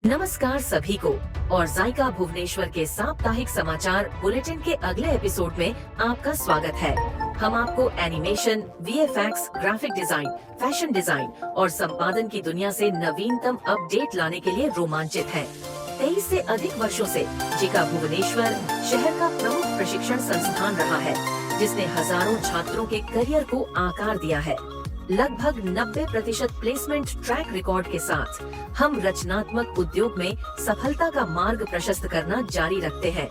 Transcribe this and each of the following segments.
नमस्कार सभी को और जायका भुवनेश्वर के साप्ताहिक समाचार बुलेटिन के अगले एपिसोड में आपका स्वागत है। हम आपको animation, VFX, graphic design, fashion design और संपादन की दुनिया से नवीनतम अपडेट लाने के लिए रोमांचित हैं। 23 से अधिक वर्षों से जायका भुवनेश्वर शहर का प्रमुख प्रशिक्षण संस्थान रहा है, जिसने हजारों छात्रों के करियर को आकार दिया है। लगभग 90% प्लेसमेंट ट्रैक रिकॉर्ड के साथ हम रचनात्मक उद्योग में सफलता का मार्ग प्रशस्त करना जारी रखते हैं।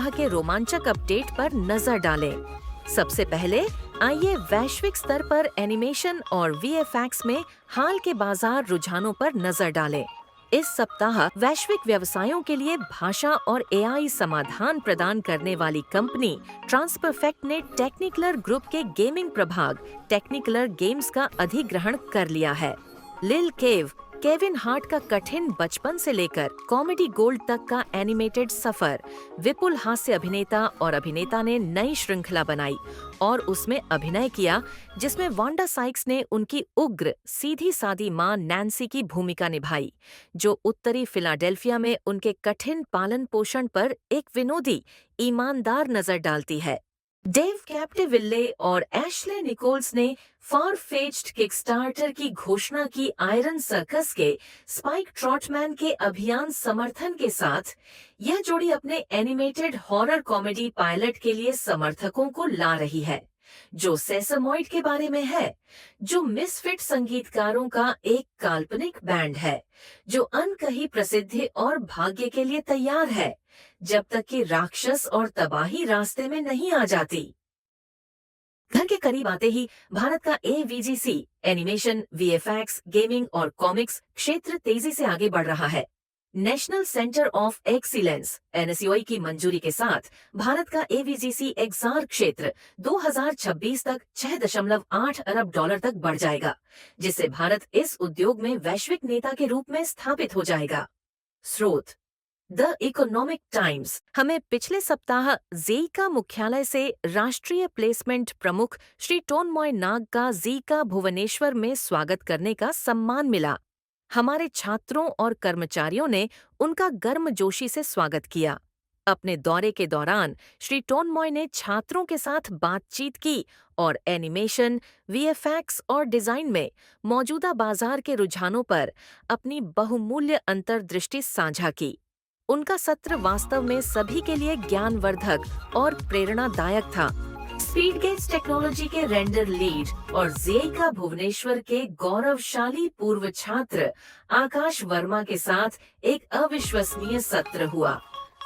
के रोमांचक अपडेट पर नजर डालें। सबसे पहले आइए वैश्विक स्तर पर एनिमेशन और वीएफएक्स में हाल के बाजार रुझानों पर नजर डालें। इस सप्ताह वैश्विक व्यवसायों के लिए भाषा और एआई समाधान प्रदान करने वाली कंपनी ट्रांसपरफेक्ट ने टेक्निकलर ग्रुप के गेमिंग प्रभाग टेक्निकलर गेम्स का अधिग्रहण कर लिया है। लिल केव, केविन हार्ट का कठिन बचपन से लेकर कॉमेडी गोल्ड तक का एनिमेटेड सफर, विपुल हास्य अभिनेता और अभिनेता ने नई श्रृंखला बनाई और उसमें अभिनय किया, जिसमें वांडा साइक्स ने उनकी उग्र सीधी सादी मां नैन्सी की भूमिका निभाई, जो उत्तरी फिलाडेल्फिया में उनके कठिन पालन पोषण पर एक विनोदी, ईमानदार नजर डालती है। डेव कैप्टिविल्ले और एशले निकोल्स ने फार-फेच्ड किकस्टार्टर की घोषणा की आयरन सर्कस के स्पाइक ट्रॉटमैन के अभियान समर्थन के साथ। यह जोड़ी अपने एनिमेटेड हॉरर कॉमेडी पायलट के लिए समर्थकों को ला रही है, जो सेसमॉइड के बारे में है, जो मिसफिट संगीतकारों का एक काल्पनिक बैंड है, जो अनकही प्रसिद्धि और भाग्य के लिए तैयार है, जब तक कि राक्षस और तबाही रास्ते में नहीं आ जाती। घर के करीब आते ही भारत का एवीजीसी एनिमेशन, वीएफएक्स, गेमिंग और कॉमिक्स क्षेत्र तेजी से आगे बढ़ रहा है। National centre of excellence NSUI की मंजूरी के साथ भारत का एवीजीसी एक्सआर क्षेत्र 2026 तक $6.8 अरब तक बढ़ जाएगा, जिससे भारत इस उद्योग में वैश्विक नेता के रूप में स्थापित हो जाएगा। स्रोत द इकोनॉमिक टाइम्स। हमें पिछले सप्ताह जायका मुख्यालय से राष्ट्रीय प्लेसमेंट प्रमुख श्री टोनमॉय नाग का जायका भुवनेश्वर में स्वागत करने का सम्मान मिला। हमारे छात्रों और कर्मचारियों ने उनका गर्मजोशी से स्वागत किया। अपने दौरे के दौरान श्री टोनमॉय ने छात्रों के साथ बातचीत की और एनिमेशन, वीएफएक्स और डिजाइन में मौजूदा बाजार के रुझानों पर अपनी बहुमूल्य अंतर्दृष्टि साझा की। उनका सत्र वास्तव में सभी के लिए ज्ञानवर्धक और प्रेरणादायक था। स्पीडगेट्स टेक्नोलॉजी के रेंडर लीड और जायका भुवनेश्वर के गौरवशाली पूर्व छात्र आकाश वर्मा के साथ एक अविश्वसनीय सत्र हुआ।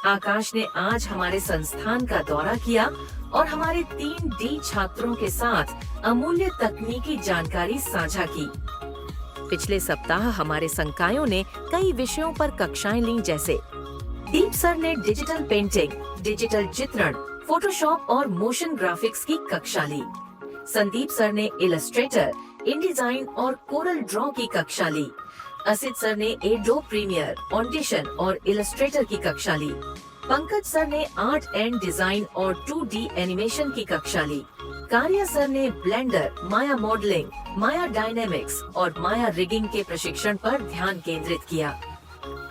आकाश ने आज हमारे संस्थान का दौरा किया और हमारे 3D छात्रों के साथ अमूल्य तकनीकी जानकारी साझा की। पिछले सप्ताह हमारे संकायों ने कई विषयों पर कक्षाएं लीं, जैसे दीप सर ने डिजिटल पेंटिंग, डिजिटल चित्रण, फोटोशॉप और मोशन ग्राफिक्स की कक्षा ली। संदीप सर ने इलस्ट्रेटर, इनडिजाइन और कोरल ड्रॉ की कक्षा ली। असित सर ने एडोब प्रीमियर, ऑडिशन और इलस्ट्रेटर की कक्षा ली। पंकज सर ने आर्ट एंड डिजाइन और 2D एनिमेशन की कक्षा ली। कार्या सर ने ब्लेंडर, माया मॉडलिंग, माया डायनेमिक्स और माया रिगिंग के प्रशिक्षण पर ध्यान केंद्रित किया।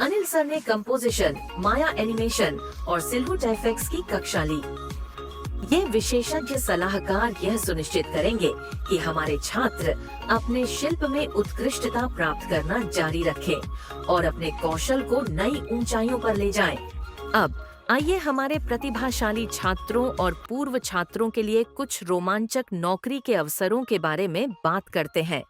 अनिल सर ने कंपोजिशन, माया एनिमेशन और सिल्हूट एफएक्स की कक्षा ली। ये विशेषज्ञ सलाहकार यह सुनिश्चित करेंगे कि हमारे छात्र अपने शिल्प में उत्कृष्टता प्राप्त करना जारी रखें और अपने कौशल को नई ऊंचाइयों पर ले जाएं। अब आइए हमारे प्रतिभाशाली छात्रों और पूर्व छात्रों के लिए कुछ रोमांचक नौकरी के अवसरों के बारे में बात करते हैं।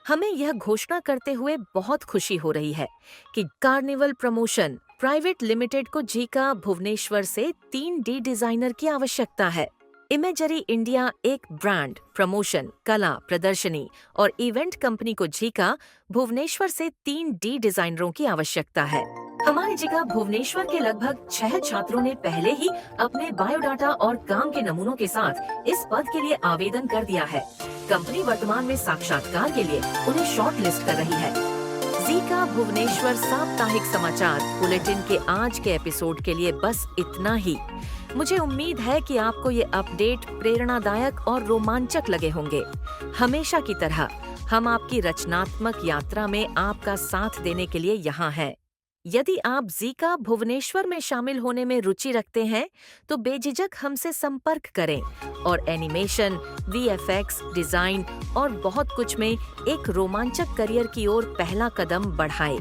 हमें यह घोषणा करते हुए बहुत खुशी हो रही है कि कार्निवल प्रमोशन प्राइवेट लिमिटेड को जायका भुवनेश्वर से 3D डिजाइनर की आवश्यकता है। इमेजरी इंडिया एक ब्रांड, प्रमोशन, कला प्रदर्शनी और इवेंट कंपनी को जायका भुवनेश्वर से 3D डिजाइनरों की आवश्यकता है। हमारे जायका भुवनेश्वर के लगभग 6 छात्रों ने पहले ही अपने बायोडाटा और काम के नमूनों के साथ इस पद के लिए आवेदन कर दिया है। कंपनी वर्तमान में साक्षात्कार के लिए उन्हें शॉर्ट लिस्ट कर रही है। जायका भुवनेश्वर साप्ताहिक समाचार बुलेटिन के आज के एपिसोड के लिए बस इतना ही। मुझे उम्मीद है कि आपको ये अपडेट प्रेरणादायक और रोमांचक लगे होंगे। हमेशा की तरह हम आपकी रचनात्मक यात्रा में आपका साथ देने के लिए यहाँ हैं। यदि आप जीका भुवनेश्वर में शामिल होने में रुचि रखते हैं, तो बेझिझक हमसे संपर्क करें और एनिमेशन, वीएफएक्स, डिजाइन और बहुत कुछ में एक रोमांचक करियर की ओर पहला कदम बढ़ाएं।